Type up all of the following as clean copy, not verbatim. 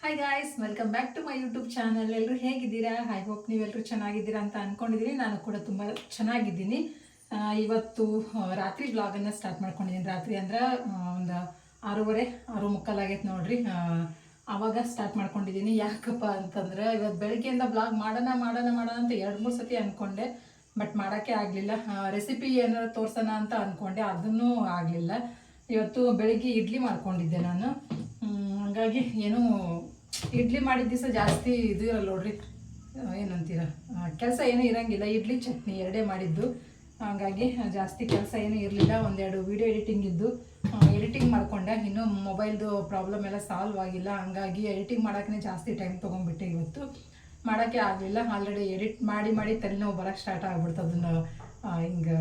Hi guys, welcome back to my YouTube channel. ಎಲ್ಲರೂ ಹೇಗಿದ್ದೀರಾ? I hope ನೀವೆಲ್ಲರೂ ಚೆನ್ನಾಗಿದ್ದೀರಾ ಅಂತ ಅಂದ್ಕೊಂಡಿದ್ದೀನಿ. ನಾನು ಕೂಡ ತುಂಬ ಚೆನ್ನಾಗಿದ್ದೀನಿ. ಇವತ್ತು ರಾತ್ರಿ ವ್ಲಾಗನ್ನು ಸ್ಟಾರ್ಟ್ ಮಾಡ್ಕೊಂಡಿದ್ದೀನಿ. ರಾತ್ರಿ ಅಂದ್ರೆ ಒಂದು 6:30 6:45 ಆಗೈತೆ ನೋಡ್ರಿ. ಆವಾಗ ಸ್ಟಾರ್ಟ್ ಮಾಡ್ಕೊಂಡಿದ್ದೀನಿ. ಯಾಕಪ್ಪ ಅಂತಂದ್ರೆ ಇವತ್ತು ಬೆಳಗ್ಗೆಯಿಂದ ಬ್ಲಾಗ್ ಮಾಡೋಣ ಅಂತ 2-3 ಸತಿ ಅಂದ್ಕೊಂಡೆ, ಬಟ್ ಮಾಡೋಕ್ಕೆ ಆಗಲಿಲ್ಲ. ರೆಸಿಪಿ ಏನಾದ್ರು ತೋರ್ಸೋಣ ಅಂತ ಅಂದ್ಕೊಂಡೆ, ಅದನ್ನೂ ಆಗಲಿಲ್ಲ. ಇವತ್ತು ಬೆಳಿಗ್ಗೆ ಇಡ್ಲಿ ಮಾಡ್ಕೊಂಡಿದ್ದೆ ನಾನು. ಹಾಗಾಗಿ ಏನೂ ಇಡ್ಲಿ ಮಾಡಿದ ದಿವಸ ಜಾಸ್ತಿ ಇದು ಇರಲ್ಲ ನೋಡ್ರಿ, ಏನಂತೀರ, ಕೆಲಸ ಏನೂ ಇರೋಂಗಿಲ್ಲ. ಇಡ್ಲಿ ಚಟ್ನಿ ಎರಡೇ ಮಾಡಿದ್ದು, ಹಾಗಾಗಿ ಜಾಸ್ತಿ ಕೆಲಸ ಏನೂ ಇರಲಿಲ್ಲ. ಒಂದೆರಡು ವೀಡಿಯೋ ಎಡಿಟಿಂಗ್ ಇದ್ದು ಎಡಿಟಿಂಗ್ ಮಾಡಿಕೊಂಡೆ. ಇನ್ನೂ ಮೊಬೈಲ್ದು ಪ್ರಾಬ್ಲಮ್ ಎಲ್ಲ ಸಾಲ್ವ್ ಆಗಿಲ್ಲ, ಹಂಗಾಗಿ ಎಡಿಟಿಂಗ್ ಮಾಡೋಕ್ಕೆ ಜಾಸ್ತಿ ಟೈಮ್ ತೊಗೊಂಡ್ಬಿಟ್ಟೆ. ಇವತ್ತು ಮಾಡೋಕ್ಕೆ ಆಗಲಿಲ್ಲ. ಆಲ್ರೆಡಿ ಎಡಿಟ್ ಮಾಡಿ ತಲೆನೋವು ಬರೋಕ್ಕೆ ಸ್ಟಾರ್ಟ್ ಆಗ್ಬಿಡ್ತು. ಅದನ್ನು ಹಿಂಗೆ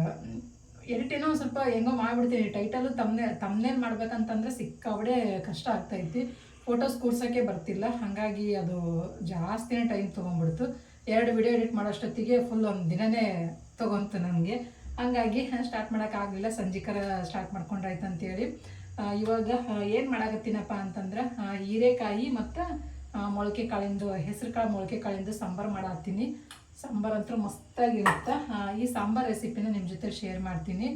ಎಡಿಟ್ ಏನೋ ಸ್ವಲ್ಪ ಹೆಂಗೋ ಮಾಡಿಬಿಡ್ತೀನಿ. ಟೈಟಲು ತಮ್ಮನೇಲಿ ಮಾಡ್ಬೇಕಂತಂದ್ರೆ ಸಿಕ್ಕಾಬಡೆ ಕಷ್ಟ ಆಗ್ತೈತಿ. ಫೋಟೋಸ್ ಕೂರ್ಸೋಕ್ಕೆ ಬರ್ತಿಲ್ಲ, ಹಾಗಾಗಿ ಅದು ಜಾಸ್ತಿನೇ ಟೈಮ್ ತೊಗೊಂಡ್ಬಿಡ್ತು. 2 ವಿಡಿಯೋ ಎಡಿಟ್ ಮಾಡೋಷ್ಟೊತ್ತಿಗೆ ಫುಲ್ ಒಂದು ದಿನನೇ ತೊಗೊಂತು ನನಗೆ. ಹಾಗಾಗಿ ಸ್ಟಾರ್ಟ್ ಮಾಡೋಕ್ಕಾಗಲಿಲ್ಲ. ಸಂಜಿಕರ ಸ್ಟಾರ್ಟ್ ಮಾಡ್ಕೊಂಡ್ರಾಯ್ತು ಅಂತೇಳಿ ಇವಾಗ ಏನು ಮಾಡಾಕತ್ತೀನಪ್ಪ ಅಂತಂದ್ರೆ ಹೀರೆಕಾಯಿ ಮತ್ತು ಮೊಳಕೆ ಕಾಳಿಂದು, ಹೆಸರು ಕಾಳು ಮೊಳಕೆ ಕಾಳಿಂದು ಸಾಂಬಾರು ಮಾಡತ್ತೀನಿ. ಸಾಂಬಾರು ಅಂತೂ ಮಸ್ತಾಗಿರುತ್ತೆ. ಈ ಸಾಂಬಾರು ರೆಸಿಪಿನ ನಿಮ್ಮ ಜೊತೆ ಶೇರ್ ಮಾಡ್ತೀನಿ.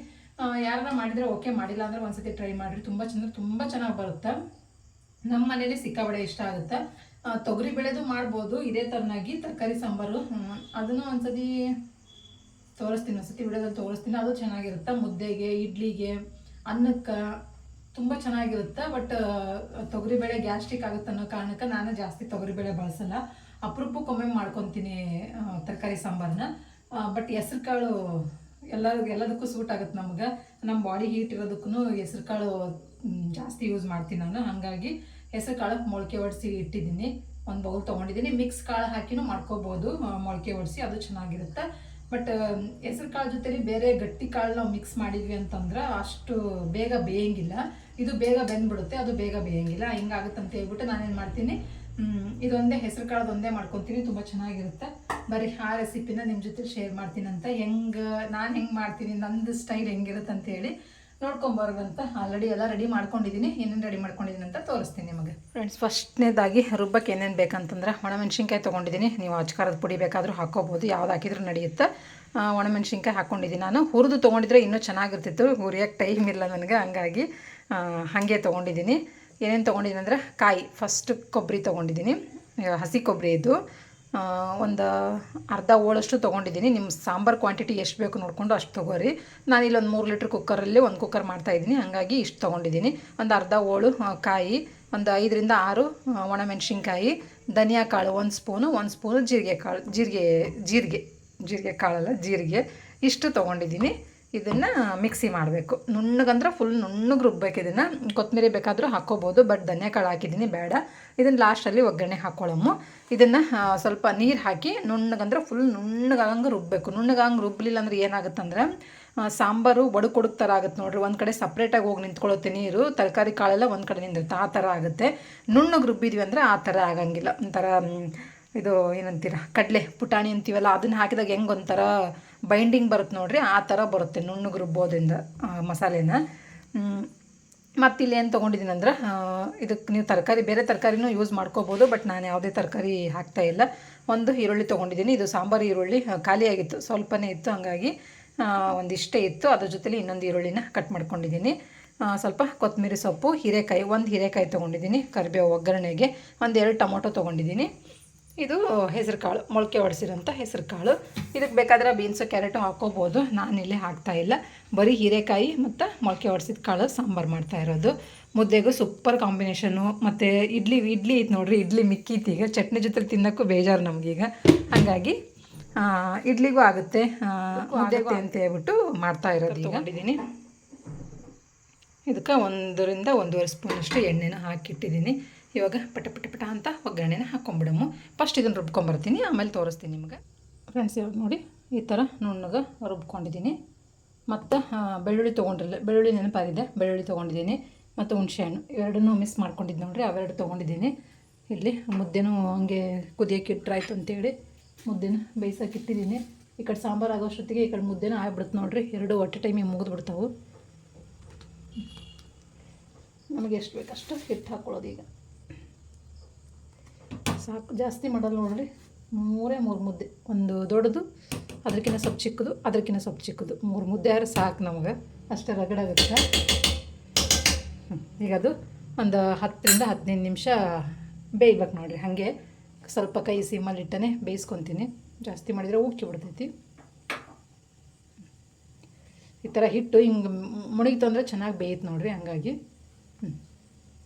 ಯಾರನ್ನ ಮಾಡಿದರೆ ಓಕೆ, ಮಾಡಿಲ್ಲ ಅಂದರೆ ಒಂದ್ಸತಿ ಟ್ರೈ ಮಾಡಿರಿ. ತುಂಬ ಚೆನ್ನಾಗಿ ಬರುತ್ತೆ. ನಮ್ಮ ಮನೇಲಿ ಸಿಕ್ಕಾಬಡೆ ಇಷ್ಟ ಆಗುತ್ತೆ. ತೊಗರಿ ಬೇಳೆದು ಮಾಡ್ಬೋದು ಇದೇ ಥರನಾಗಿ ತರಕಾರಿ ಸಾಂಬಾರು. ಅದನ್ನು ಒಂದ್ಸತಿ ತೋರಿಸ್ತೀನಿ, ಒಂದ್ಸತಿ ವಿಡಿಯೋದಲ್ಲಿ ತೋರಿಸ್ತೀನಿ. ಅದು ಚೆನ್ನಾಗಿರುತ್ತೆ. ಮುದ್ದೆಗೆ, ಇಡ್ಲಿಗೆ, ಅನ್ನಕ್ಕೆ ತುಂಬ ಚೆನ್ನಾಗಿರುತ್ತೆ. ಬಟ್ ತೊಗರಿಬೇಳೆ ಗ್ಯಾಸ್ಟ್ರಿಕ್ ಆಗುತ್ತೆ ಅನ್ನೋ ಕಾರಣಕ್ಕೆ ನಾನು ಜಾಸ್ತಿ ತೊಗರಿಬೇಳೆ ಬಳಸಲ್ಲ. ಅಪರೂಪಕ್ಕೊಮ್ಮೆ ಮಾಡ್ಕೊತೀನಿ ತರಕಾರಿ ಸಾಂಬಾರನ್ನ. ಬಟ್ ಹೆಸ್ರು ಕಾಳು ಎಲ್ಲದಕ್ಕೂ ಸೂಟ್ ಆಗುತ್ತೆ ನಮ್ಗೆ. ನಮ್ಮ ಬಾಡಿ ಹೀಟ್ ಇರೋದಕ್ಕೂ ಹೆಸ್ರು ಕಾಳು ಜಾಸ್ತಿ ಯೂಸ್ ಮಾಡ್ತೀನಿ ನಾನು. ಹಾಗಾಗಿ ಹೆಸರು ಕಾಳು ಮೊಳಕೆ ಒಡಿಸಿ ಇಟ್ಟಿದ್ದೀನಿ. ಒಂದು ಬೌಲ್ ತೊಗೊಂಡಿದ್ದೀನಿ. ಮಿಕ್ಸ್ ಕಾಳು ಹಾಕಿನೂ ಮಾಡ್ಕೋಬೋದು, ಮೊಳಕೆ ಒಡಿಸಿ, ಅದು ಚೆನ್ನಾಗಿರುತ್ತೆ. ಬಟ್ ಹೆಸರು ಕಾಳು ಜೊತೆಲಿ ಬೇರೆ ಗಟ್ಟಿ ಕಾಳು ನಾವು ಮಿಕ್ಸ್ ಮಾಡಿದ್ವಿ ಅಂತಂದ್ರೆ ಅಷ್ಟು ಬೇಗ ಬೇಯಂಗಿಲ್ಲ. ಇದು ಬೇಗ ಬೆಂದ್ಬಿಡುತ್ತೆ, ಅದು ಬೇಗ ಬೇಯಂಗಿಲ್ಲ. ಹಿಂಗಾಗುತ್ತೆ ಅಂತ ಹೇಳ್ಬಿಟ್ಟು ನಾನೇನು ಮಾಡ್ತೀನಿ, ಇದೊಂದೇ ಹೆಸರು ಕಾಳದೊಂದೇ ಒಂದೇ ಮಾಡ್ಕೊತೀನಿ. ತುಂಬ ಚೆನ್ನಾಗಿರುತ್ತೆ. ಬರೀ ಆ ರೆಸಿಪಿನ ನಿಮ್ಮ ಜೊತೆ ಶೇರ್ ಮಾಡ್ತೀನಿ ಅಂತ. ನಾನು ಹೆಂಗೆ ಮಾಡ್ತೀನಿ, ನಂದು ಸ್ಟೈಲ್ ಹೆಂಗಿರುತ್ತೆ ಅಂತೇಳಿ ನೋಡ್ಕೊಂಬರ್ಗಂತ ಆಲ್ರೆಡಿ ಎಲ್ಲ ರೆಡಿ ಮಾಡ್ಕೊಂಡಿದ್ದೀನಿ. ಏನೇನು ರೆಡಿ ಮಾಡ್ಕೊಂಡಿದ್ದೀನಿ ಅಂತ ತೋರಿಸ್ತೀನಿ ನಿಮಗೆ. ಫ್ರೆಂಡ್ಸ್, ಫಸ್ಟ್ನೇದಾಗಿ ರುಬ್ಬಕ್ಕೆ ಏನೇನು ಬೇಕಂತಂದ್ರೆ ಒಣಮೆಣ್ಸಿನ್ಕಾಯಿ ತೊಗೊಂಡಿದ್ದೀನಿ. ನೀವು ಅಚ್ಕಾರದ ಪುಡಿ ಬೇಕಾದರೂ ಹಾಕ್ಕೋಬೋದು, ಯಾವ್ದು ಹಾಕಿದ್ರೂ ನಡೆಯುತ್ತೆ. ಒಣಮೆಣ್ಸಿನ್ಕಾಯಿ ಹಾಕ್ಕೊಂಡಿದ್ದೀನಿ ನಾನು. ಹುರಿದು ತೊಗೊಂಡಿದ್ರೆ ಇನ್ನೂ ಚೆನ್ನಾಗಿರ್ತಿತ್ತು, ಹುರಿಯೋಕ್ಕೆ ಟೈಮ್ ಇಲ್ಲ ನನಗೆ, ಹಂಗಾಗಿ ಹಾಗೆ ತೊಗೊಂಡಿದ್ದೀನಿ. ಏನೇನು ತೊಗೊಂಡಿದ್ದೀನಿ ಅಂದರೆ ಕಾಯಿ, ಫಸ್ಟ್ ಕೊಬ್ಬರಿ ತೊಗೊಂಡಿದ್ದೀನಿ, ಹಸಿ ಕೊಬ್ಬರಿ. ಇದು ಒಂದು ಅರ್ಧ ಹೋಳಷ್ಟು ತೊಗೊಂಡಿದ್ದೀನಿ. ನಿಮ್ಮ ಸಾಂಬಾರು ಕ್ವಾಂಟಿಟಿ ಎಷ್ಟು ಬೇಕು ನೋಡಿಕೊಂಡು ಅಷ್ಟು ತೊಗೋರಿ. ನಾನಿಲ್ಲಿ ಒಂದು 3 ಲೀಟ್ರ್ ಕುಕ್ಕರಲ್ಲಿ ಒಂದು ಕುಕ್ಕರ್ ಮಾಡ್ತಾಯಿದ್ದೀನಿ, ಹಾಗಾಗಿ ಇಷ್ಟು ತೊಗೊಂಡಿದ್ದೀನಿ. ಒಂದು ಅರ್ಧ ಹೋಳು ಕಾಯಿ, ಒಂದು 5ರಿಂದ 6 ಒಣಮೆಣ್ಸಿನ್ಕಾಯಿ, ಧನಿಯಾ ಕಾಳು 1 ಸ್ಪೂನು ಜೀರಿಗೆ ಕಾಳು, ಜೀರಿಗೆ ಕಾಳಲ್ಲ, ಜೀರಿಗೆ, ಇಷ್ಟು ತೊಗೊಂಡಿದ್ದೀನಿ. ಇದನ್ನು ಮಿಕ್ಸಿ ಮಾಡಬೇಕು. ನುಣ್ಣಗಂದ್ರೆ ಫುಲ್ ನುಣ್ಣಗೆ ರುಬ್ಬೇಕು. ಇದನ್ನು ಕೊತ್ತಂಬರಿ ಬೇಕಾದರೂ ಹಾಕ್ಕೋಬೋದು, ಬಟ್ ಧನಿಯಾ ಕಾಳು ಹಾಕಿದ್ದೀನಿ, ಬೇಡ. ಇದನ್ನು ಲಾಸ್ಟಲ್ಲಿ ಒಗ್ಗರಣೆ ಹಾಕ್ಕೊಳ್ಳೋము. ಇದನ್ನು ಸ್ವಲ್ಪ ನೀರು ಹಾಕಿ ನುಣ್ಣಗಂದ್ರೆ ಫುಲ್ ನುಣ್ಣಗಂಗೆ ರುಬ್ಬಬೇಕು. ನುಣ್ಣಗಂಗೆ ರುಬ್ಬಲಿಲ್ಲ ಅಂದ್ರೆ ಏನಾಗುತ್ತಂದ್ರೆ ಸಾಂಬಾರು ಒಡಕೊಡಕ್ಕೆ ಥರ ಆಗುತ್ತೆ ನೋಡಿರಿ. ಒಂದು ಕಡೆ ಸಪ್ರೇಟಾಗಿ ಹೋಗಿ ನಿಂತ್ಕೊಳ್ಳುತ್ತೆ ನೀರು, ತರಕಾರಿ ಕಾಳೆಲ್ಲ ಒಂದು ಕಡೆ ನಿಂದಿರುತ್ತೆ, ಆ ಥರ ಆಗುತ್ತೆ. ನುಣ್ಣಗೆ ರುಬ್ಬಿದ್ವಿ ಅಂದರೆ ಆ ಥರ ಆಗಂಗಿಲ್ಲ. ಒಂಥರ ಇದು ಏನಂತೀರ, ಕಡಲೆ ಪುಟಾಣಿ ಅಂತೀವಲ್ಲ, ಅದನ್ನು ಹಾಕಿದಾಗ ಹೆಂಗೆ ಒಂಥರ ಬೈಂಡಿಂಗ್ ಬರುತ್ತೆ ನೋಡಿರಿ, ಆ ಥರ ಬರುತ್ತೆ ನುಣ್ಣಗೆ ರುಬ್ಬೋದ್ರಿಂದ ಮಸಾಲೆನ. ಮತ್ತು ಇಲ್ಲಿ ಏನು ತೊಗೊಂಡಿದ್ದೀನಿ ಅಂದ್ರೆ, ಇದಕ್ಕೆ ನೀವು ಬೇರೆ ತರಕಾರಿನೂ ಯೂಸ್ ಮಾಡ್ಕೋಬೋದು, ಬಟ್ ನಾನು ಯಾವುದೇ ತರಕಾರಿ ಹಾಕ್ತಾಯಿಲ್ಲ. ಒಂದು ಈರುಳ್ಳಿ ತೊಗೊಂಡಿದ್ದೀನಿ. ಇದು ಸಾಂಬಾರು ಈರುಳ್ಳಿ ಖಾಲಿಯಾಗಿತ್ತು, ಸ್ವಲ್ಪನೇ ಇತ್ತು, ಹಾಗಾಗಿ ಒಂದಿಷ್ಟೇ ಇತ್ತು. ಅದ್ರ ಜೊತೆಲಿ ಇನ್ನೊಂದು ಈರುಳ್ಳಿನ ಕಟ್ ಮಾಡ್ಕೊಂಡಿದ್ದೀನಿ. ಸ್ವಲ್ಪ ಕೊತ್ತಂಬರಿ ಸೊಪ್ಪು, ಒಂದು ಹೀರೆಕಾಯಿ ತೊಗೊಂಡಿದ್ದೀನಿ ಕರಿಬೇವು ಒಗ್ಗರಣೆಗೆ, 1-2 ಟೊಮೊಟೊ ತೊಗೊಂಡಿದ್ದೀನಿ. ಇದು ಹೆಸರು ಕಾಳು, ಮೊಳಕೆ ಒಡಿಸಿರೋಂಥ ಹೆಸರು ಕಾಳು. ಇದಕ್ಕೆ ಬೇಕಾದರೆ ಬೀನ್ಸು ಕ್ಯಾರೆಟು ಹಾಕ್ಕೋಬೋದು, ನಾನಿಲ್ಲಿ ಹಾಕ್ತಾಯಿಲ್ಲ. ಬರೀ ಹೀರೆಕಾಯಿ ಮತ್ತು ಮೊಳಕೆ ಒಡಿಸಿದ ಕಾಳು ಸಾಂಬಾರು ಮಾಡ್ತಾಯಿರೋದು. ಮುದ್ದೆಗೂ ಸೂಪರ್ ಕಾಂಬಿನೇಷನ್ನು. ಮತ್ತು ಇಡ್ಲಿ ಐತೆ ನೋಡಿರಿ, ಇಡ್ಲಿ ಮಿಕ್ಕಿತ್ತು. ಈಗ ಚಟ್ನಿ ಜೊತೆ ತಿನ್ನೋಕ್ಕೂ ಬೇಜಾರು ನಮಗೀಗ, ಹಾಗಾಗಿ ಇಡ್ಲಿಗೂ ಆಗುತ್ತೆ, ಮುದ್ದೆಗೂ ಅಂತ ಹೇಳ್ಬಿಟ್ಟು ಮಾಡ್ತಾಯಿರೋದು. ತೊಗೊಂಡಿದ್ದೀನಿ. ಇದಕ್ಕೆ 1ರಿಂದ 1.5 ಸ್ಪೂನಷ್ಟು ಎಣ್ಣೆನ ಹಾಕಿಟ್ಟಿದ್ದೀನಿ. ಇವಾಗ ಪಟ ಅಂತ ಒಗ್ಗರಣೆನ ಹಾಕ್ಕೊಂಬಿಡಮು. ಫಸ್ಟ್ ಇದನ್ನು ರುಬ್ಕೊಂಬರ್ತೀನಿ, ಆಮೇಲೆ ತೋರಿಸ್ತೀನಿ ನಿಮ್ಗೆ. ಫ್ರೆಂಡ್ಸ್, ಇವಾಗ ನೋಡಿ ಈ ಥರ ನುಣ್ಣಗೆ ರುಬ್ಕೊಂಡಿದ್ದೀನಿ. ಮತ್ತು ಬೆಳ್ಳುಳ್ಳಿ ತೊಗೊಂಡಿರಲಿಲ್ಲ, ಬೆಳ್ಳುಳ್ಳಿ ನೆನಪಾಗಿದೆ, ಬೆಳ್ಳುಳ್ಳಿ ತೊಗೊಂಡಿದ್ದೀನಿ. ಮತ್ತು ಹುಣಸೆಹಣ್ಣು ಎರಡನ್ನೂ ಮಿಕ್ಸ್ ಮಾಡ್ಕೊಂಡಿದ್ದು ನೋಡಿರಿ, ಅವೆರಡು ತೊಗೊಂಡಿದ್ದೀನಿ. ಇಲ್ಲಿ ಮುದ್ದೆನೂ ಹಂಗೆ ಕುದಿಯೋಕೆ ಇಟ್ಟರಾಯ್ತು ಅಂತೇಳಿ ಮುದ್ದೆನ ಬೇಯಿಸೋಕಿಟ್ಟಿದ್ದೀನಿ. ಈ ಕಡೆ ಸಾಂಬಾರು ಆಗೋಷ್ಟೊತ್ತಿಗೆ ಈ ಕಡೆ ಮುದ್ದೆನೂ ಆಗ್ಬಿಡುತ್ತೆ ನೋಡಿರಿ. ಎರಡು ಒಟ್ಟೆ ಟೈಮಿಗೆ ಮುಗಿದ್ಬಿಡ್ತಾವೆ. ನಮಗೆ ಎಷ್ಟು ಬೇಕಷ್ಟು ಹಿಟ್ಟು ಹಾಕ್ಕೊಳ್ಳೋದು. ಈಗ ಸಾಕು, ಜಾಸ್ತಿ ಮಾಡಲ್ಲ ನೋಡ್ರಿ. 3 ಮುದ್ದೆ, ಒಂದು ದೊಡ್ಡದು, ಅದಕ್ಕಿಂತ ಸ್ವಲ್ಪ ಚಿಕ್ಕದು, ಅದಕ್ಕಿಂತ ಸ್ವಲ್ಪ ಚಿಕ್ಕದು, 3 ಮುದ್ದೆ ಆದ್ರೆ ಸಾಕು ನಮಗೆ, ಅಷ್ಟೇ ರಗಡಾಗುತ್ತೆ. ಈಗ ಅದು ಒಂದು 10-15 ನಿಮಿಷ ಬೇಯ್ಬೇಕು ನೋಡಿರಿ. ಹಾಗೆ ಸ್ವಲ್ಪ ಕೈ ಸಿಮ್ಮಲ್ಲಿಟ್ಟನೆ ಬೇಯಿಸ್ಕೊತೀನಿ, ಜಾಸ್ತಿ ಮಾಡಿದರೆ ಉಕ್ಕಿ ಬಿಡ್ತೈತಿ. ಈ ಥರ ಹಿಟ್ಟು ಹಿಂಗೆ ಮುಣಿಗಿತು ಅಂದರೆ ಚೆನ್ನಾಗಿ ಬೇಯ್ತು ನೋಡಿರಿ. ಹಂಗಾಗಿ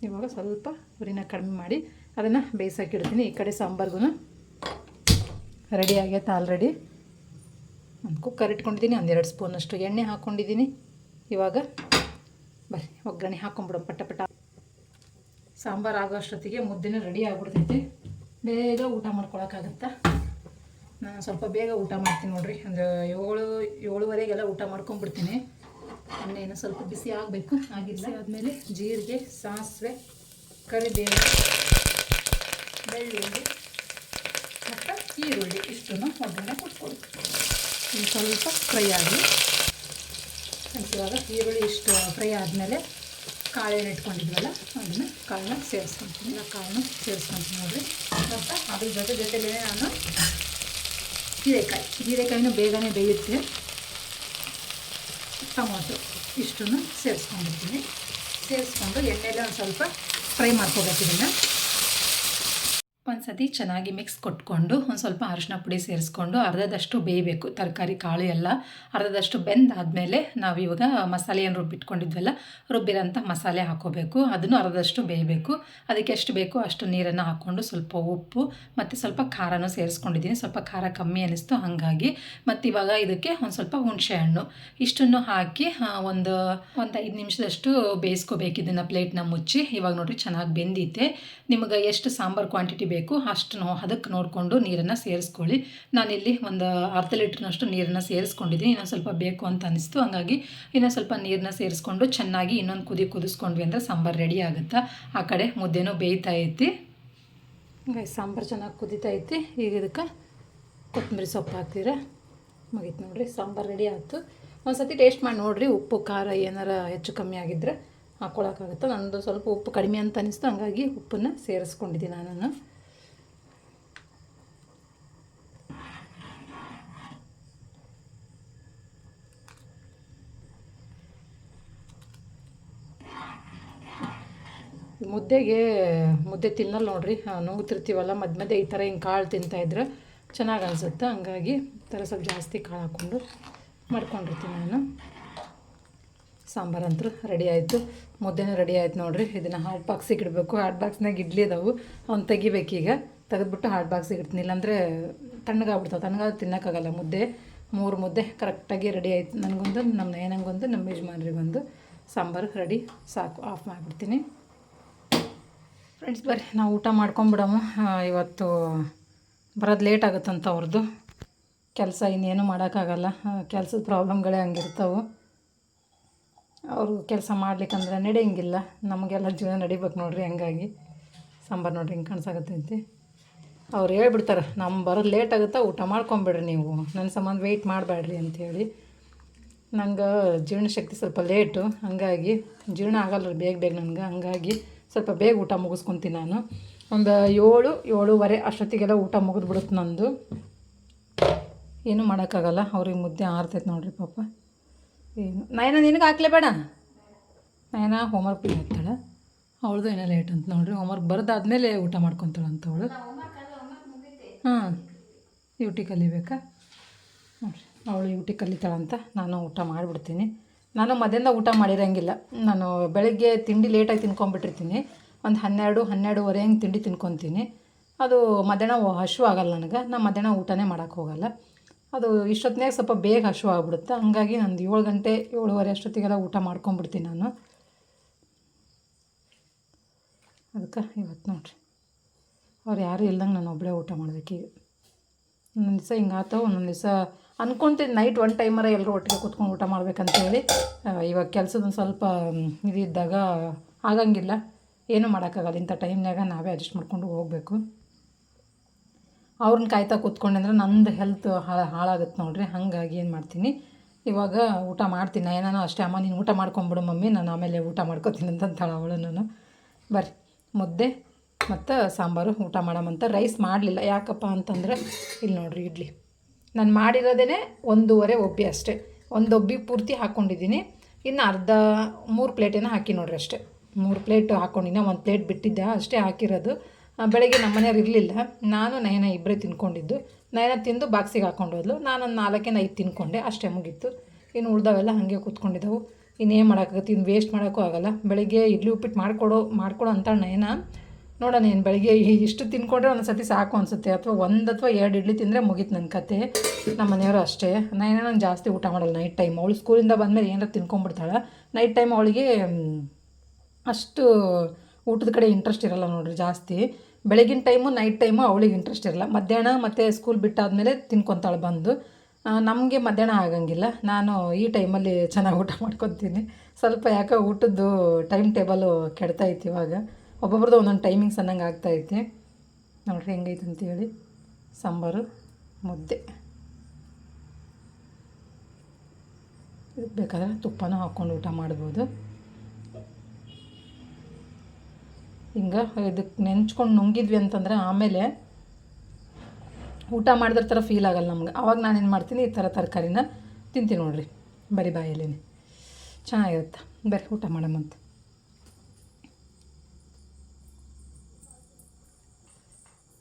ಇವಾಗ ಸ್ವಲ್ಪ ಉರಿನ ಕಡಿಮೆ ಮಾಡಿ ಅದನ್ನು ಬೇಯಿಸೋಕ್ಕಿಡ್ತೀನಿ. ಈ ಕಡೆ ಸಾಂಬಾರ್ಗೂ ರೆಡಿ ಆಗೈತೆ ಆಲ್ರೆಡಿ. ಒಂದು ಕುಕ್ಕರ್ ಇಟ್ಕೊಂಡಿದ್ದೀನಿ, 1-2 ಸ್ಪೂನಷ್ಟು ಎಣ್ಣೆ ಹಾಕ್ಕೊಂಡಿದ್ದೀನಿ. ಇವಾಗ ಬರ್ರಿ ಒಗ್ಗರಣೆ ಹಾಕ್ಕೊಂಬಿಡೋ ಪಟ ಪಟ. ಸಾಂಬಾರು ಆಗೋ ಅಷ್ಟೊತ್ತಿಗೆ ಮುದ್ದೆನೂ ರೆಡಿ ಆಗಿಬಿಡ್ತೈತಿ. ಬೇಗ ಊಟ ಮಾಡ್ಕೊಳಕ್ಕಾಗತ್ತಾ. ನಾನು ಸ್ವಲ್ಪ ಬೇಗ ಊಟ ಮಾಡ್ತೀನಿ ನೋಡಿರಿ, ಒಂದು 7-7:30 ಊಟ ಮಾಡ್ಕೊಂಬಿಡ್ತೀನಿ. ಎಣ್ಣೆಯನ್ನು ಸ್ವಲ್ಪ ಬಿಸಿ ಆಗಬೇಕು, ಆಗಿಲ್ಲ. ಆದಮೇಲೆ ಜೀರಿಗೆ, ಸಾಸಿವೆ, ಕರಿಬೇವು, ಬೆಳ್ಳುಳ್ಳಿ ಮತ್ತು ಈರುಳ್ಳಿ ಇಷ್ಟನ್ನು ಒಗ್ಗರಣೆ ಕೊಟ್ಕೊಳ್ಳಿ. ಇದು ಸ್ವಲ್ಪ ಫ್ರೈ ಆಗಲಿ. ಇವಾಗ ಈರುಳ್ಳಿ ಇಷ್ಟು ಫ್ರೈ ಆದಮೇಲೆ ಕಾಳನ್ನು ಇಟ್ಕೊಂಡಿದ್ವಲ್ಲ ಅದನ್ನು ಕಾಳನ್ನ ಸೇರಿಸ್ಕೊತೀನಿ. ಕಾಳನ್ನು ಸೇರಿಸ್ಕೊತೀನಿ ನೋಡಿರಿ. ಮತ್ತು ಅದ್ರ ಜೊತೆಲೇ ನಾನು ಹೀರೆಕಾಯಿನೂ ಬೇಗನೆ ಬೇಯುತ್ತೆ. ಟೊಮೊಟೊ ಇಷ್ಟನ್ನು ಸೇರಿಸ್ಕೊಂಡಿರ್ತೀನಿ. ಸೇರಿಸ್ಕೊಂಡು ಎಣ್ಣೆಲ್ಲ ಒಂದು ಸ್ವಲ್ಪ ಫ್ರೈ ಮಾಡ್ಕೋಬೇಕು. ಇದನ್ನು ಒಂದು ಸತಿ ಚೆನ್ನಾಗಿ ಮಿಕ್ಸ್ ಕೊಟ್ಕೊಂಡು ಒಂದು ಸ್ವಲ್ಪ ಅರಿಶಿನ ಪುಡಿ ಸೇರಿಸ್ಕೊಂಡು ಅರ್ಧದಷ್ಟು ಬೇಯಬೇಕು. ತರಕಾರಿ ಕಾಳು ಎಲ್ಲ ಅರ್ಧದಷ್ಟು ಬೆಂದಾದಮೇಲೆ ನಾವು ಇವಾಗ ಮಸಾಲೆ ಏನು ರುಬ್ಬಿಟ್ಕೊಂಡಿದ್ವಲ್ಲ, ರುಬ್ಬಿರೋಂಥ ಮಸಾಲೆ ಹಾಕ್ಕೋಬೇಕು. ಅದನ್ನು ಅರ್ಧದಷ್ಟು ಬೇಯಬೇಕು. ಅದಕ್ಕೆ ಎಷ್ಟು ಬೇಕೋ ಅಷ್ಟು ನೀರನ್ನು ಹಾಕ್ಕೊಂಡು ಸ್ವಲ್ಪ ಉಪ್ಪು ಮತ್ತು ಸ್ವಲ್ಪ ಖಾರನೂ ಸೇರಿಸ್ಕೊಂಡಿದ್ದೀನಿ. ಸ್ವಲ್ಪ ಖಾರ ಕಮ್ಮಿ ಅನ್ನಿಸ್ತು ಹಾಗಾಗಿ. ಮತ್ತು ಇವಾಗ ಇದಕ್ಕೆ ಒಂದು ಸ್ವಲ್ಪ ಹುಣಸೆ ಹಣ್ಣು ಇಷ್ಟನ್ನು ಹಾಕಿ ಒಂದು 5 ನಿಮಿಷದಷ್ಟು ಬೇಯಿಸ್ಕೋಬೇಕು. ಇದನ್ನು ಪ್ಲೇಟ್ನ ಮುಚ್ಚಿ. ಇವಾಗ ನೋಡಿರಿ ಚೆನ್ನಾಗಿ ಬೆಂದಿತ್ತೆ. ನಿಮಗೆ ಎಷ್ಟು ಸಾಂಬಾರು ಕ್ವಾಂಟಿಟಿ ಬೇಕು ಅಷ್ಟು ಅದಕ್ಕೆ ನೋಡಿಕೊಂಡು ನೀರನ್ನು ಸೇರಿಸ್ಕೊಳ್ಳಿ. ನಾನಿಲ್ಲಿ ಒಂದು ಅರ್ಧ ಲೀಟ್ರ್ನಷ್ಟು ನೀರನ್ನು ಸೇರಿಸ್ಕೊಂಡಿದ್ದೀನಿ. ಇನ್ನೊಂದು ಸ್ವಲ್ಪ ಬೇಕು ಅಂತ ಅನಿಸ್ತು, ಹಂಗಾಗಿ ಇನ್ನೊಂದು ಸ್ವಲ್ಪ ನೀರನ್ನ ಸೇರಿಸ್ಕೊಂಡು ಚೆನ್ನಾಗಿ ಇನ್ನೊಂದು ಕುದಿಸ್ಕೊಂಡ್ವಿ ಅಂದರೆ ಸಾಂಬಾರು ರೆಡಿ ಆಗುತ್ತಾ. ಆ ಕಡೆ ಮುದ್ದೆನೂ ಬೇಯ್ತಾ ಐತಿ. ಹಂಗಾಗಿ ಸಾಂಬಾರು ಚೆನ್ನಾಗಿ ಕುದೀತಾ ಐತಿ. ಈಗ ಇದಕ್ಕೆ ಕೊತ್ತಂಬರಿ ಸೊಪ್ಪು ಹಾಕ್ತೀರ, ಮುಗೀತು ನೋಡಿರಿ, ಸಾಂಬಾರು ರೆಡಿ ಆಯಿತು. ಒಂದು ಸತಿ ಟೇಸ್ಟ್ ಮಾಡಿ ನೋಡಿರಿ, ಉಪ್ಪು ಖಾರ ಏನಾರ ಹೆಚ್ಚು ಕಮ್ಮಿ ಆಗಿದ್ದರೆ ಹಾಕ್ಕೊಳಕ್ಕಾಗುತ್ತೆ. ನನ್ನದು ಸ್ವಲ್ಪ ಉಪ್ಪು ಕಡಿಮೆ ಅಂತ ಅನಿಸ್ತು, ಹಂಗಾಗಿ ಉಪ್ಪನ್ನು ಸೇರಿಸ್ಕೊಂಡಿದ್ದೀನಿ ನಾನು. ಮುದ್ದೆ ತಿನ್ನಲ್ಲ ನೋಡ್ರಿ, ನುಂಗ್ತಿರ್ತೀವಲ್ಲ ಮಧ್ಯೆ ಈ ಥರ ಹಿಂಗೆ ಕಾಳು ತಿಂತಾಯಿದ್ರೆ ಚೆನ್ನಾಗಿ ಅನಿಸುತ್ತೆ. ಹಂಗಾಗಿ ಈ ಥರ ಸ್ವಲ್ಪ ಜಾಸ್ತಿ ಕಾಳು ಹಾಕ್ಕೊಂಡು ಮಾಡ್ಕೊಂಡಿರ್ತೀನಿ ನಾನು. ಸಾಂಬಾರಂತೂ ರೆಡಿ ಆಯಿತು, ಮುದ್ದೆನೂ ರೆಡಿ ಆಯ್ತು ನೋಡಿರಿ. ಇದನ್ನು ಹಾಟ್ ಬಾಕ್ಸಿಗೆ ಇಡಬೇಕು. ಹಾಟ್ ಬಾಕ್ಸ್ನಾಗ ಇಡ್ಲಿ ಅದಾವು, ಅವ್ನು ತೆಗಿಬೇಕೀಗ. ತೆಗೆದ್ಬಿಟ್ಟು ಹಾಟ್ ಬಾಕ್ಸಿಗೆ ಇಡ್ತೀನಿ, ಇಲ್ಲಾಂದರೆ ತಣ್ಣಗಾಗ್ಬಿಡ್ತಾವೆ. ತಣ್ಣಗಾದ್ರೆ ತಿನ್ನೋಕ್ಕಾಗಲ್ಲ. 3 ಮುದ್ದೆ ಕರೆಕ್ಟಾಗಿ ರೆಡಿ ಆಯಿತು. ನನಗೊಂದು, ನಮ್ಮ ನಯನಂಗೊಂದು, ನಮ್ಮ ಯಜಮಾನ್ರಿಗೊಂದು. ಸಾಂಬಾರು ರೆಡಿ, ಸಾಕು, ಆಫ್ ಮಾಡಿಬಿಡ್ತೀನಿ. ಫ್ರೆಂಡ್ಸ್ ಬರ್ರಿ ನಾವು ಊಟ ಮಾಡ್ಕೊಂಬಿಡಮು. ಇವತ್ತು ಬರೋದು ಲೇಟ್ ಆಗುತ್ತಂತ ಅವ್ರದ್ದು ಕೆಲಸ, ಇನ್ನೇನು ಮಾಡೋಕ್ಕಾಗಲ್ಲ. ಕೆಲಸದ ಪ್ರಾಬ್ಲಮ್ಗಳೇ ಹಂಗಿರ್ತಾವೆ. ಅವರು ಕೆಲಸ ಮಾಡ್ಲಿಕ್ಕಂದ್ರೆ ನಡೆಯಂಗಿಲ್ಲ, ನಮಗೆಲ್ಲ ಜೀವನ ನಡಿಬೇಕು ನೋಡಿರಿ. ಹಂಗಾಗಿ ಸಾಂಬಾರು ನೋಡಿರಿ ಹಿಂಗೆ ಕಾಣಿಸಾಕತ್ತೈತಿ. ಅವ್ರು ಹೇಳ್ಬಿಡ್ತಾರೆ, ನಮ್ಮ ಬರೋದು ಲೇಟ್ ಆಗುತ್ತಾ, ಊಟ ಮಾಡ್ಕೊಂಬಿಡ್ರಿ ನೀವು, ನನ್ನ ಸಂಬಂಧ ವೆಯ್ಟ್ ಮಾಡಬೇಡ್ರಿ ಅಂಥೇಳಿ. ನಂಗೆ ಜೀರ್ಣಶಕ್ತಿ ಸ್ವಲ್ಪ ಲೇಟು, ಹಂಗಾಗಿ ಜೀರ್ಣ ಆಗಲ್ಲ ಬೇಗ ನನಗೆ. ಹಂಗಾಗಿ ಸ್ವಲ್ಪ ಬೇಗ ಊಟ ಮುಗಿಸ್ಕೊತೀನಿ ನಾನು. ಒಂದು 7-7:30 ಅಷ್ಟೊತ್ತಿಗೆಲ್ಲ ಊಟ ಮುಗಿದ್ಬಿಡುತ್ತೆ ನಂದು. ಏನೂ ಮಾಡೋಕ್ಕಾಗಲ್ಲ. ಅವ್ರಿಗೆ ಮುದ್ದೆ ಆರ್ತೈತೆ ನೋಡಿರಿ ಪಾಪ. ಏನು ನಯನ ನಿನಗೆ ಹಾಕ್ಲೇಬೇಡ, ನಯನ ಹೋಮ್ವರ್ಕ್ ಹಾಕ್ತಾಳೆ. ಅವಳದು ಏನೋ ಲೇಟ್ ಅಂತ ನೋಡಿರಿ. ಹೋಮ್ವರ್ಕ್ ಬರೋದಾದ್ಮೇಲೆ ಊಟ ಮಾಡ್ಕೊತಾಳಂತ ಅವಳು. ಹಾಂ, ಯೂಟಿ ಕಲಿಬೇಕಾ ನೋಡಿರಿ, ಅವಳು ಯೂಟಿ ಕಲಿತಾಳಂತ. ನಾನು ಊಟ ಮಾಡಿಬಿಡ್ತೀನಿ. ನಾನು ಮಧ್ಯಾಹ್ನ ಊಟ ಮಾಡಿರೋಂಗಿಲ್ಲ. ನಾನು ಬೆಳಗ್ಗೆ ತಿಂಡಿ ಲೇಟಾಗಿ ತಿನ್ಕೊಂಬಿಟ್ಟಿರ್ತೀನಿ. ಒಂದು 12-12:30 ಹಂಗೆ ತಿಂಡಿ ತಿನ್ಕೊತೀನಿ. ಅದು ಮಧ್ಯಾಹ್ನ ಹಸಿವು ಆಗಲ್ಲ ನನಗೆ. ನಾನು ಮಧ್ಯಾಹ್ನ ಊಟನೇ ಮಾಡೋಕ್ಕೆ ಹೋಗಲ್ಲ. ಅದು ಇಷ್ಟೊತ್ತಿನಾಗ ಸ್ವಲ್ಪ ಬೇಗ ಹಸಿವು ಆಗ್ಬಿಡುತ್ತೆ. ಹಂಗಾಗಿ ನಂದು 7 ಗಂಟೆ 7:30 ಅಷ್ಟೊತ್ತಿಗೆಲ್ಲ ಊಟ ಮಾಡ್ಕೊಂಬಿಡ್ತೀನಿ ನಾನು. ಅದಕ್ಕೆ ಇವತ್ತು ನೋಡಿರಿ ಅವ್ರು ಯಾರೂ ಇಲ್ದಂಗೆ ನಾನು ಒಬ್ಬಳೇ ಊಟ ಮಾಡಬೇಕೀಗ. ಒಂದೊಂದು ದಿವಸ ಹಿಂಗೆ ಆತವೆ, ಒಂದೊಂದು ದಿವಸ ಅಂದ್ಕೊತೀನಿ ನೈಟ್ 1 ಟೈಮರ ಎಲ್ಲರೂ ಒಟ್ಟಿಗೆ ಕೂತ್ಕೊಂಡು ಊಟ ಮಾಡ್ಬೇಕಂತೇಳಿ. ಇವಾಗ ಕೆಲಸದ ಸ್ವಲ್ಪ ಇದಿದ್ದಾಗ ಆಗಂಗಿಲ್ಲ, ಏನೂ ಮಾಡೋಕ್ಕಾಗಲ್ಲ. ಇಂಥ ಟೈಮ್ನಾಗ ನಾವೇ ಅಡ್ಜಸ್ಟ್ ಮಾಡ್ಕೊಂಡು ಹೋಗಬೇಕು. ಅವ್ರನ್ನ ಕಾಯ್ತಾ ಕೂತ್ಕೊಂಡ್ರೆ ನಂದು ಹೆಲ್ತ್ ಹಾಳಾಗುತ್ತೆ ನೋಡಿರಿ. ಹಾಗಾಗಿ ಏನು ಮಾಡ್ತೀನಿ, ಇವಾಗ ಊಟ ಮಾಡ್ತೀನಿ. ಏನಾನ ಅಷ್ಟೇ, ಅಮ್ಮ ನೀನು ಊಟ ಮಾಡ್ಕೊಂಬಿಡು ಮಮ್ಮಿ, ನಾನು ಆಮೇಲೆ ಊಟ ಮಾಡ್ಕೊತೀನಿ ಅಂತಂತಾಳೆ ಅವಳು. ನಾನು ಬರ್ರಿ ಮುದ್ದೆ ಮತ್ತು ಸಾಂಬಾರು ಊಟ ಮಾಡೋಮಂತ. ರೈಸ್ ಮಾಡಲಿಲ್ಲ, ಯಾಕಪ್ಪ ಅಂತಂದರೆ ಇಲ್ಲಿ ನೋಡಿರಿ ಇಡ್ಲಿ ನಾನು ಮಾಡಿರೋದೇ 1.5 ಒಬ್ಬಿ ಅಷ್ಟೇ. 1 ಒಬ್ಬಿ ಪೂರ್ತಿ ಹಾಕ್ಕೊಂಡಿದ್ದೀನಿ. ಇನ್ನು ಅರ್ಧ 3 ಪ್ಲೇಟೇನೋ ಹಾಕಿ ನೋಡ್ರಿ ಅಷ್ಟೇ. 3 ಪ್ಲೇಟ್ ಹಾಕ್ಕೊಂಡಿನ 1 ಪ್ಲೇಟ್ ಬಿಟ್ಟಿದ್ದೆ ಅಷ್ಟೇ ಹಾಕಿರೋದು. ಬೆಳಗ್ಗೆ ನಮ್ಮ ಮನೆಯವ್ರು ಇರಲಿಲ್ಲ, ನಾನು ನಯನ ಇಬ್ಬರೇ ತಿನ್ಕೊಂಡಿದ್ದು. ನಯನ ತಿಂದು ಬಾಕ್ಸಿಗೆ ಹಾಕ್ಕೊಂಡು ಹೋದ್ಲು, ನಾನೊಂದು 4-5 ತಿನ್ಕೊಂಡೆ ಅಷ್ಟೇ, ಮುಗೀತು. ಇನ್ನು ಉಳ್ದವೆಲ್ಲ ಹಾಗೆ ಕೂತ್ಕೊಂಡಿದ್ದವು. ಇನ್ನೇನು ಮಾಡೋಕ್ಕಾಗತ್ತೆ, ಇನ್ನು ವೇಸ್ಟ್ ಮಾಡೋಕ್ಕೂ ಆಗೋಲ್ಲ. ಬೆಳಗ್ಗೆ ಇಡ್ಲಿ ಉಪ್ಪಿಟ್ಟು ಮಾಡ್ಕೊಡು ಅಂತ ನಯನ. ನೋಡೋಣ, ಏನು ಬೆಳಗ್ಗೆ ಇಷ್ಟು ತಿನ್ಕೊಂಡ್ರೆ ಒಂದು ಸತಿ ಸಾಕು ಅನಿಸುತ್ತೆ, ಅಥವಾ 1 ಅಥವಾ 2 ಇಡ್ಲಿ ತಿಂದರೆ ಮುಗೀತು ನನ್ನ ಕತೆ. ನಮ್ಮ ಮನೆಯವರು ಅಷ್ಟೇ. ನಾನು ಜಾಸ್ತಿ ಊಟ ಮಾಡಲ್ಲ ನೈಟ್ ಟೈಮ್. ಅವಳು ಸ್ಕೂಲಿಂದ ಬಂದಮೇಲೆ ಏನಾರು ತಿನ್ಕೊಂಡ್ಬಿಡ್ತಾಳೆ. ನೈಟ್ ಟೈಮ್ ಅವಳಿಗೆ ಅಷ್ಟು ಊಟದ ಕಡೆ ಇಂಟ್ರೆಸ್ಟ್ ಇರೋಲ್ಲ ನೋಡಿರಿ ಜಾಸ್ತಿ. ಬೆಳಗಿನ ಟೈಮು ನೈಟ್ ಟೈಮು ಅವಳಿಗೆ ಇಂಟ್ರೆಸ್ಟ್ ಇರಲ್ಲ. ಮಧ್ಯಾಹ್ನ ಮತ್ತು ಸ್ಕೂಲ್ ಬಿಟ್ಟಾದಮೇಲೆ ತಿನ್ಕೊತಾಳೆ ಬಂದು. ನಮಗೆ ಮಧ್ಯಾಹ್ನ ಆಗಂಗಿಲ್ಲ. ನಾನು ಈ ಟೈಮಲ್ಲಿ ಚೆನ್ನಾಗಿ ಊಟ ಮಾಡ್ಕೊತೀನಿ. ಸ್ವಲ್ಪ ಯಾಕೆ ಊಟದ್ದು ಟೈಮ್ ಟೇಬಲು ಕೆಡ್ತೈತಿ ಇವಾಗ. ಒಬ್ಬೊಬ್ರದ್ದು ಒಂದೊಂದು ಟೈಮಿಂಗ್ಸ್ ಅನ್ನಂಗೆ ಆಗ್ತಾಯಿತ್ತು. ನೋಡಿರಿ ಹೆಂಗೈತೆ ಅಂತೇಳಿ. ಸಾಂಬಾರು, ಮುದ್ದೆ, ಇದಕ್ಕೆ ಬೇಕಾದ್ರೆ ತುಪ್ಪನೂ ಹಾಕ್ಕೊಂಡು ಊಟ ಮಾಡ್ಬೋದು. ಹಿಂಗೆ ಇದಕ್ಕೆ ನೆಂಚ್ಕೊಂಡು ನುಂಗಿದ್ವಿ ಅಂತಂದರೆ ಆಮೇಲೆ ಊಟ ಮಾಡಿದ್ರ ಥರ ಫೀಲ್ ಆಗಲ್ಲ ನಮ್ಗೆ. ಆವಾಗ ನಾನೇನು ಮಾಡ್ತೀನಿ, ಈ ಥರ ತರಕಾರಿನ ತಿಂತೀನಿ ನೋಡಿರಿ ಬರೀ ಬಾಯಲ್ಲೇ. ಚೆನ್ನಾಗಿರುತ್ತೆ. ಬರೀ ಊಟ ಮಾಡೋಮಂತ.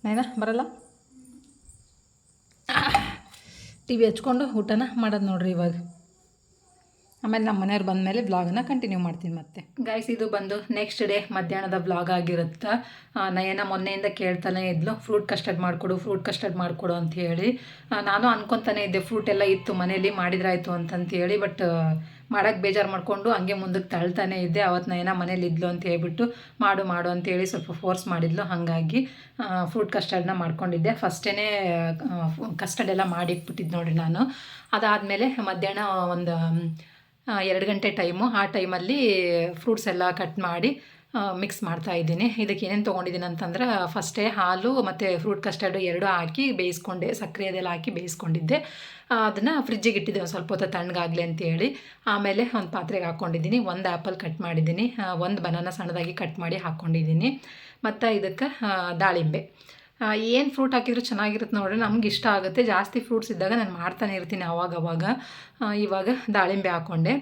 ನೈನಾ ಬರಲ್ಲ. ಟಿ ವಿ ಹಚ್ಕೊಂಡು ಊಟನ ಮಾಡೋದು ನೋಡಿರಿ ಇವಾಗ. ಆಮೇಲೆ ನಮ್ಮ ಮನೆಯವ್ರು ಬಂದಮೇಲೆ ವ್ಲಾಗನ್ನು ಕಂಟಿನ್ಯೂ ಮಾಡ್ತೀನಿ ಮತ್ತೆ. ಗೈಸ್, ಇದು ಬಂದು ನೆಕ್ಸ್ಟ್ ಡೇ ಮಧ್ಯಾಹ್ನದ ವ್ಲಾಗ್ ಆಗಿರುತ್ತೆ. ನಯನ ಮೊನ್ನೆಯಿಂದ ಕೇಳ್ತಾನೆ ಇದ್ಲು, ಫ್ರೂಟ್ ಕಸ್ಟರ್ಡ್ ಮಾಡಿಕೊಡು ಅಂತ ಹೇಳಿ. ನಾನು ಅನ್ಕೊತಾನೆ ಇದ್ದೆ, ಫ್ರೂಟ್ ಎಲ್ಲ ಇತ್ತು ಮನೇಲಿ, ಮಾಡಿದ್ರಾಯ್ತು ಅಂತಂತೇಳಿ. ಬಟ್ ಮಾಡೋಕ್ಕೆ ಬೇಜಾರು ಮಾಡಿಕೊಂಡು ಹಂಗೆ ಮುಂದಕ್ಕೆ ತಳ್ತಾನೆ ಇದ್ದೆ. ಅವತ್ತು ನಯನ ಮನೇಲಿ ಇದ್ಲು ಅಂತ ಹೇಳ್ಬಿಟ್ಟು ಮಾಡು ಅಂತೇಳಿ ಸ್ವಲ್ಪ ಫೋರ್ಸ್ ಮಾಡಿದ್ಲು. ಹಾಗಾಗಿ ಫ್ರೂಟ್ ಕಸ್ಟರ್ಡ್ನ ಮಾಡ್ಕೊಂಡಿದ್ದೆ. ಫಸ್ಟೇ ಕಸ್ಟರ್ಡ್ ಎಲ್ಲ ಮಾಡಿಟ್ಬಿಟ್ಟಿದ್ದು ನೋಡಿರಿ ನಾನು. ಅದಾದಮೇಲೆ ಮಧ್ಯಾಹ್ನ ಒಂದು 2 ಗಂಟೆ ಟೈಮು. ಆ ಟೈಮಲ್ಲಿ ಫ್ರೂಟ್ಸ್ ಎಲ್ಲ ಕಟ್ ಮಾಡಿ ಮಿಕ್ಸ್ ಮಾಡ್ತಾಯಿದ್ದೀನಿ. ಇದಕ್ಕೆ ಏನೇನು ತೊಗೊಂಡಿದ್ದೀನಿ ಅಂತಂದ್ರೆ, ಫಸ್ಟೇ ಹಾಲು ಮತ್ತು ಫ್ರೂಟ್ ಕಸ್ಟರ್ಡು 2 ಹಾಕಿ ಬೇಯಿಸ್ಕೊಂಡೆ, ಸಕ್ಕರೆ ಅದೆಲ್ಲ ಹಾಕಿ ಬೇಯಿಸ್ಕೊಂಡಿದ್ದೆ. ಅದನ್ನು ಫ್ರಿಜ್ಜಿಗೆ ಇಟ್ಟಿದ್ದೆ ಒಂದು ಸ್ವಲ್ಪ ಹೊತ್ತು ತಣ್ಣಗಾಗಲಿ ಅಂತೇಳಿ. ಆಮೇಲೆ ಒಂದು ಪಾತ್ರೆಗೆ ಹಾಕ್ಕೊಂಡಿದ್ದೀನಿ. 1 ಆ್ಯಪಲ್ ಕಟ್ ಮಾಡಿದ್ದೀನಿ, 1 ಬನಾನ ಸಣ್ಣದಾಗಿ ಕಟ್ ಮಾಡಿ ಹಾಕ್ಕೊಂಡಿದ್ದೀನಿ. ಮತ್ತು ಇದಕ್ಕೆ ದಾಳಿಂಬೆ. ಏನು ಫ್ರೂಟ್ ಹಾಕಿದರೂ ಚೆನ್ನಾಗಿರುತ್ತೆ ನೋಡಿರಿ, ನಮ್ಗೆ ಇಷ್ಟ ಆಗುತ್ತೆ. ಜಾಸ್ತಿ ಫ್ರೂಟ್ಸ್ ಇದ್ದಾಗ ನಾನು ಮಾಡ್ತಾನೆ ಇರ್ತೀನಿ ಅವಾಗವಾಗ. ಇವಾಗ ದಾಳಿಂಬೆ ಹಾಕ್ಕೊಂಡೆ.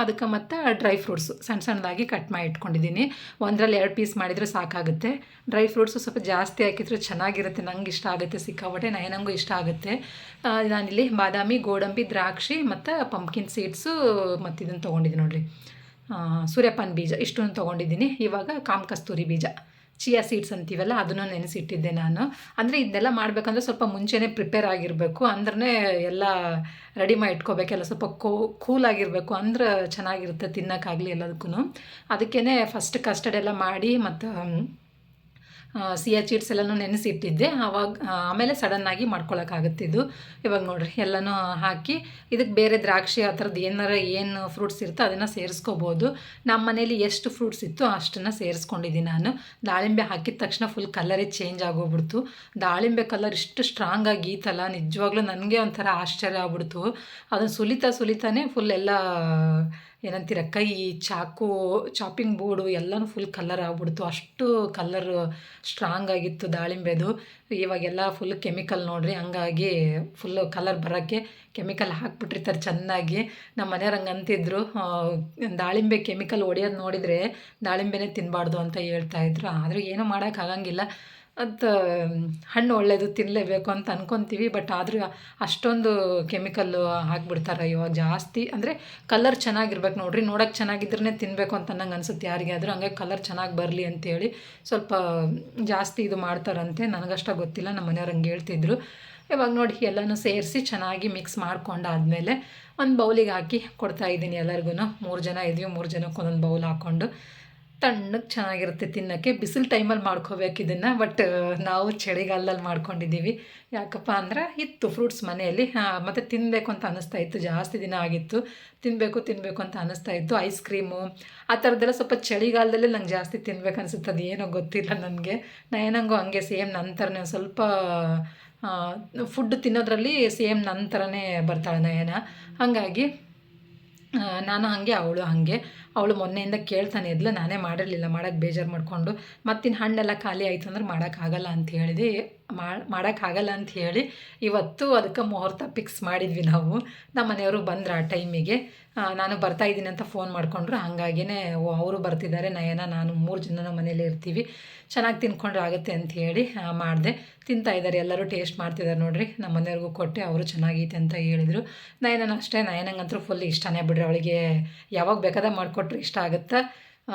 ಅದಕ್ಕೆ ಮತ್ತು ಡ್ರೈ ಫ್ರೂಟ್ಸು ಸಣ್ಣದಾಗಿ ಕಟ್ ಮಾಡಿ ಇಟ್ಕೊಂಡಿದ್ದೀನಿ. 1ರಲ್ಲಿ 2 ಪೀಸ್ ಮಾಡಿದರೆ ಸಾಕಾಗುತ್ತೆ. ಡ್ರೈ ಫ್ರೂಟ್ಸು ಸ್ವಲ್ಪ ಜಾಸ್ತಿ ಹಾಕಿದ್ರೆ ಚೆನ್ನಾಗಿರುತ್ತೆ, ನಂಗೆ ಇಷ್ಟ ಆಗುತ್ತೆ ಸಿಕ್ಕಾಪಟ್ಟೆ. ನಯನಂಗೂ ಇಷ್ಟ ಆಗುತ್ತೆ. ನಾನಿಲ್ಲಿ ಬಾದಾಮಿ, ಗೋಡಂಬಿ, ದ್ರಾಕ್ಷಿ ಮತ್ತು ಪಂಪ್ಕಿನ್ ಸೀಡ್ಸು ಮತ್ತು ಇದನ್ನು ತೊಗೊಂಡಿದ್ದೀನಿ ನೋಡಿರಿ, ಸೂರ್ಯಪಾನ ಬೀಜ, ಇಷ್ಟನ್ನು ತೊಗೊಂಡಿದ್ದೀನಿ. ಇವಾಗ ಕಾಮಕಸ್ತೂರಿ ಬೀಜ, ಚಿಯಾ ಸೀಡ್ಸ್ ಅಂತೀವಲ್ಲ, ಅದನ್ನು ನೆನೆಸಿಟ್ಟಿದ್ದೆ ನಾನು. ಅಂದರೆ ಇದನ್ನೆಲ್ಲ ಮಾಡಬೇಕಂದ್ರೆ ಸ್ವಲ್ಪ ಮುಂಚೆನೇ ಪ್ರಿಪೇರ್ ಆಗಿರಬೇಕು, ಅಂದ್ರೆ ಎಲ್ಲ ರೆಡಿ ಮಾಡಿ ಇಟ್ಕೋಬೇಕೆಲ್ಲ. ಸ್ವಲ್ಪ ಕೂಲಾಗಿರಬೇಕು, ಅಂದ್ರೆ ಚೆನ್ನಾಗಿರುತ್ತೆ ತಿನ್ನೋಕ್ಕಾಗಲಿ ಎಲ್ಲದಕ್ಕೂ. ಅದಕ್ಕೇ ಫಸ್ಟ್ ಕಸ್ಟರ್ಡ್ ಎಲ್ಲ ಮಾಡಿ ಮತ್ತು ಸಿಯಾ ಸೀಡ್ಸ್ ಎಲ್ಲನೂ ನೆನೆಸಿಟ್ಟಿದ್ದೆ. ಆಮೇಲೆ ಸಡನ್ನಾಗಿ ಮಾಡ್ಕೊಳಕ್ಕಾಗುತ್ತಿದ್ದು. ಇವಾಗ ನೋಡಿರಿ ಎಲ್ಲನೂ ಹಾಕಿ, ಇದಕ್ಕೆ ಬೇರೆ ದ್ರಾಕ್ಷಿ ಆ ಥರದ್ದು ಏನು ಫ್ರೂಟ್ಸ್ ಇರುತ್ತೋ ಅದನ್ನು ಸೇರಿಸ್ಕೋಬೋದು. ನಮ್ಮ ಮನೇಲಿ ಎಷ್ಟು ಫ್ರೂಟ್ಸ್ ಇತ್ತು ಅಷ್ಟನ್ನು ಸೇರಿಸ್ಕೊಂಡಿದ್ದೀನಿ ನಾನು. ದಾಳಿಂಬೆ ಹಾಕಿದ ತಕ್ಷಣ ಫುಲ್ ಕಲರೇ ಚೇಂಜ್ ಆಗೋಗ್ಬಿಡ್ತು. ದಾಳಿಂಬೆ ಕಲರ್ ಇಷ್ಟು ಸ್ಟ್ರಾಂಗ್ ಆಗೀತಲ್ಲ, ನಿಜವಾಗ್ಲೂ ನನಗೆ ಒಂಥರ ಆಶ್ಚರ್ಯ ಆಗ್ಬಿಡ್ತು. ಅದನ್ನು ಸುಲಿತಾನೆ ಫುಲ್ ಎಲ್ಲ ಏನಂತೀರ, ಕೈ, ಚಾಕು, ಚಾಪಿಂಗ್ ಬೋರ್ಡು ಎಲ್ಲನೂ ಫುಲ್ ಕಲರ್ ಆಗ್ಬಿಡ್ತು. ಅಷ್ಟು ಕಲರ್ ಸ್ಟ್ರಾಂಗ್ ಆಗಿತ್ತು ದಾಳಿಂಬೆದು. ಇವಾಗೆಲ್ಲ ಫುಲ್ ಕೆಮಿಕಲ್ ನೋಡಿರಿ, ಹಂಗಾಗಿ ಫುಲ್ಲು ಕಲರ್ ಬರೋಕ್ಕೆ ಕೆಮಿಕಲ್ ಹಾಕ್ಬಿಟ್ಟಿರ್ತಾರೆ ಚೆನ್ನಾಗಿ. ನಮ್ಮ ಮನೆಯವ್ರು ಹಂಗೆ ಅಂತಿದ್ರು, ದಾಳಿಂಬೆ ಕೆಮಿಕಲ್ ಹೊಡೆಯೋದು ನೋಡಿದರೆ ದಾಳಿಂಬೆನೇ ತಿನ್ನಬಾರ್ದು ಅಂತ ಹೇಳ್ತಾಯಿದ್ರು. ಆದರೂ ಏನೂ ಮಾಡೋಕ್ಕಾಗಂಗಿಲ್ಲ. ಅದು ಹಣ್ಣು ಒಳ್ಳೆಯದು, ತಿನ್ನಲೇಬೇಕು ಅಂತ ಅಂದ್ಕೊತೀವಿ. ಬಟ್ ಆದರೂ ಅಷ್ಟೊಂದು ಕೆಮಿಕಲ್ಲು ಹಾಕ್ಬಿಡ್ತಾರೆ ಇವಾಗ ಜಾಸ್ತಿ. ಅಂದರೆ ಕಲರ್ ಚೆನ್ನಾಗಿರ್ಬೇಕು ನೋಡಿರಿ, ನೋಡೋಕ್ಕೆ ಚೆನ್ನಾಗಿದ್ರೇ ತಿನ್ನಬೇಕು ಅಂತ ನಂಗೆ ಅನಿಸುತ್ತೆ ಯಾರಿಗಾದರೂ. ಹಂಗಾಗಿ ಕಲರ್ ಚೆನ್ನಾಗಿ ಬರಲಿ ಅಂತೇಳಿ ಸ್ವಲ್ಪ ಜಾಸ್ತಿ ಇದು ಮಾಡ್ತಾರಂತೆ, ನನಗಷ್ಟ ಗೊತ್ತಿಲ್ಲ, ನಮ್ಮ ಮನೆಯವ್ರು ಹಂಗೆ ಹೇಳ್ತಿದ್ರು. ಇವಾಗ ನೋಡಿ ಎಲ್ಲನೂ ಸೇರಿಸಿ ಚೆನ್ನಾಗಿ ಮಿಕ್ಸ್ ಮಾಡ್ಕೊಂಡಾದಮೇಲೆ ಒಂದು ಬೌಲಿಗೆ ಹಾಕಿ ಕೊಡ್ತಾಯಿದ್ದೀನಿ ಎಲ್ಲರಿಗೂ. 3 ಜನ ಇದ್ವಿ, 3 ಜನಕ್ಕೆ ಒಂದೊಂದು ಬೌಲ್ ಹಾಕ್ಕೊಂಡು. ತಣ್ಣಗೆ ಚೆನ್ನಾಗಿರುತ್ತೆ ತಿನ್ನೋಕ್ಕೆ. ಬಿಸಿಲು ಟೈಮಲ್ಲಿ ಮಾಡ್ಕೋಬೇಕು ಇದನ್ನು. ಬಟ್ ನಾವು ಚಳಿಗಾಲದಲ್ಲಿ ಮಾಡ್ಕೊಂಡಿದ್ದೀವಿ. ಯಾಕಪ್ಪ ಅಂದ್ರೆ ಇತ್ತು ಫ್ರೂಟ್ಸ್ ಮನೆಯಲ್ಲಿ, ಮತ್ತು ತಿನ್ನಬೇಕು ಅಂತ ಅನ್ನಿಸ್ತಾಯಿತ್ತು. ಜಾಸ್ತಿ ದಿನ ಆಗಿತ್ತು, ತಿನ್ನಬೇಕು ಅಂತ ಅನ್ನಿಸ್ತಾಯಿತ್ತು. ಐಸ್ ಕ್ರೀಮು ಆ ಥರದ್ದೆಲ್ಲ ಸ್ವಲ್ಪ ಚಳಿಗಾಲದಲ್ಲೇ ನಂಗೆ ಜಾಸ್ತಿ ತಿನ್ಬೇಕು ಅನಿಸುತ್ತೆ. ಅದು ಏನೋ ಗೊತ್ತಿಲ್ಲ ನನಗೆ. ನಯನಂಗೂ ಹಂಗೆ ಸೇಮ್ ನನ್ನ ಥರನೇ ಸ್ವಲ್ಪ ಫುಡ್ ತಿನ್ನೋದ್ರಲ್ಲಿ ಸೇಮ್ ನನ್ನ ಥರನೇ ಬರ್ತಾಳೆ ನಯನ. ಹಾಗಾಗಿ ನಾನು ಹಾಗೆ ಅವಳು ಹಾಗೆ. ಅವಳು ಮೊನ್ನೆಯಿಂದ ಕೇಳ್ತಾನೆ ಇದ್ಲು, ನಾನೇ ಮಾಡಿರಲಿಲ್ಲ, ಮಾಡೋಕ್ಕೆ ಬೇಜಾರು ಮಾಡಿಕೊಂಡು. ಮತ್ತಿನ್ನು ಹಣ್ಣೆಲ್ಲ ಖಾಲಿ ಆಯಿತು ಅಂದ್ರೆ ಮಾಡೋಕ್ಕಾಗಲ್ಲ ಅಂತ ಹೇಳಿದೆ, ಮಾಡೋಕ್ಕಾಗಲ್ಲ ಅಂತ ಹೇಳಿ ಇವತ್ತು ಅದಕ್ಕೆ ಮುಹೂರ್ತ ಫಿಕ್ಸ್ ಮಾಡಿದ್ವಿ ನಾವು. ನಮ್ಮ ಮನೆಯವರು ಬಂದ್ರು ಆ ಟೈಮಿಗೆ. ನಾನು ಬರ್ತಾಯಿದ್ದೀನಿ ಅಂತ ಫೋನ್ ಮಾಡಿಕೊಂಡ್ರು. ಹಾಗಾಗಿನೇ ಅವರು ಬರ್ತಿದ್ದಾರೆ, ನಯನ ನಾನು 3 ಜನನೂ ಮನೇಲೇ ಇರ್ತೀವಿ, ಚೆನ್ನಾಗಿ ತಿನ್ಕೊಂಡ್ರೆ ಆಗುತ್ತೆ ಅಂತ ಹೇಳಿ ಮಾಡಿದೆ. ತಿಂತಾಯಿದ್ದಾರೆ, ಎಲ್ಲರೂ ಟೇಸ್ಟ್ ಮಾಡ್ತಿದ್ದಾರೆ ನೋಡಿರಿ. ನಮ್ಮ ಮನೆಯವ್ರಿಗೂ ಕೊಟ್ಟೆ, ಅವರು ಚೆನ್ನಾಗೈತೆ ಅಂತ ಹೇಳಿದರು. ನಯನನೂ ಅಷ್ಟೇ, ನಯನಂಗಂತೂ ಫುಲ್ ಇಷ್ಟನೇ ಬಿಡ್ರಿ, ಅವಳಿಗೆ ಯಾವಾಗ ಬೇಕಾದ ಮಾಡಿಕೊಟ್ರೆ ಇಷ್ಟ ಆಗುತ್ತೆ.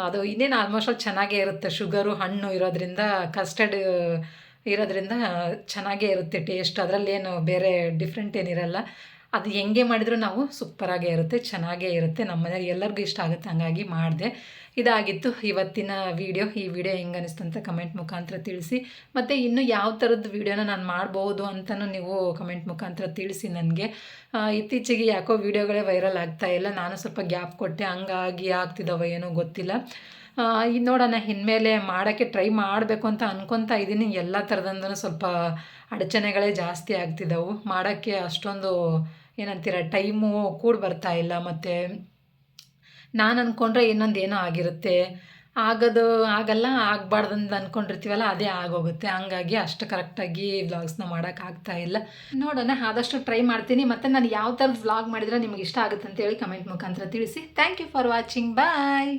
ಅದು ಇನ್ನೇನು ಆಲ್ಮೋಸ್ಟ್ ಅಲ್ಲಿ ಚೆನ್ನಾಗೇ ಇರುತ್ತೆ, ಶುಗರು ಹಣ್ಣು ಇರೋದ್ರಿಂದ, ಕಸ್ಟರ್ಡ್ ಇರೋದ್ರಿಂದ ಚೆನ್ನಾಗೇ ಇರುತ್ತೆ ಟೇಸ್ಟ್. ಅದರಲ್ಲೇನು ಬೇರೆ ಡಿಫ್ರೆಂಟ್ ಏನಿರಲ್ಲ. ಅದು ಹೆಂಗೆ ಮಾಡಿದರೂ ನಾವು ಸೂಪರಾಗೇ ಇರುತ್ತೆ, ಚೆನ್ನಾಗೇ ಇರುತ್ತೆ. ನಮ್ಮ ಮನೆಯವ್ರಿಗೆ ಎಲ್ಲರಿಗೂ ಇಷ್ಟ ಆಗುತ್ತೆ, ಹಂಗಾಗಿ ಮಾಡಿದೆ. ಇದಾಗಿತ್ತು ಇವತ್ತಿನ ವೀಡಿಯೋ. ಈ ವಿಡಿಯೋ ಹೆಂಗೆ ಅನಿಸ್ತು ಅಂತ ಕಮೆಂಟ್ ಮುಖಾಂತರ ತಿಳಿಸಿ. ಮತ್ತು ಇನ್ನೂ ಯಾವ ಥರದ್ದು ವೀಡಿಯೋನ ನಾನು ಮಾಡ್ಬೋದು ಅಂತಲೂ ನೀವು ಕಮೆಂಟ್ ಮುಖಾಂತರ ತಿಳಿಸಿ ನನಗೆ. ಇತ್ತೀಚೆಗೆ ಯಾಕೋ ವೀಡಿಯೋಗಳೇ ವೈರಲ್ ಆಗ್ತಾಯಿಲ್ಲ, ನಾನು ಸ್ವಲ್ಪ ಗ್ಯಾಪ್ ಕೊಟ್ಟೆ, ಹಂಗಾಗಿ ಆಗ್ತಿದ್ದಾವೆ ಏನೋ ಗೊತ್ತಿಲ್ಲ. ಇನ್ನು ನೋಡೋಣ, ಇನ್ಮೇಲೆ ಮಾಡೋಕ್ಕೆ ಟ್ರೈ ಮಾಡಬೇಕು ಅಂತ ಅನ್ಕೊತಾ ಇದ್ದೀನಿ. ಎಲ್ಲ ಥರದಂದೂ ಸ್ವಲ್ಪ ಅಡಚಣೆಗಳೇ ಜಾಸ್ತಿ ಆಗ್ತಿದ್ದಾವೆ, ಮಾಡೋಕ್ಕೆ ಅಷ್ಟೊಂದು ಏನಂತೀರ ಟೈಮು ಕೂಡ ಬರ್ತಾ ಇಲ್ಲ. ಮತ್ತು ನಾನು ಅಂದ್ಕೊಂಡ್ರೆ ಇನ್ನೊಂದು ಏನೋ ಆಗಿರುತ್ತೆ, ಆಗಲ್ಲ, ಆಗಬಾರ್ದಂತ ಅಂದ್ಕೊಂಡಿರ್ತೀವಲ್ಲ, ಅದೇ ಆಗೋಗುತ್ತೆ. ಹಂಗಾಗಿ ಅಷ್ಟು ಕರೆಕ್ಟಾಗಿ ವ್ಲಾಗ್ಸ್ನ ಮಾಡೋಕ್ಕಾಗ್ತಾ ಇಲ್ಲ. ನೋಡೋಣ, ಆದಷ್ಟು ಟ್ರೈ ಮಾಡ್ತೀನಿ. ಮತ್ತು ನಾನು ಯಾವ ಥರದ ವ್ಲಾಗ್ ಮಾಡಿದರೆ ನಿಮ್ಗೆ ಇಷ್ಟ ಆಗುತ್ತೆ ಅಂತೇಳಿ ಕಮೆಂಟ್ ಮುಖಾಂತರ ತಿಳಿಸಿ. Thank you for watching, bye.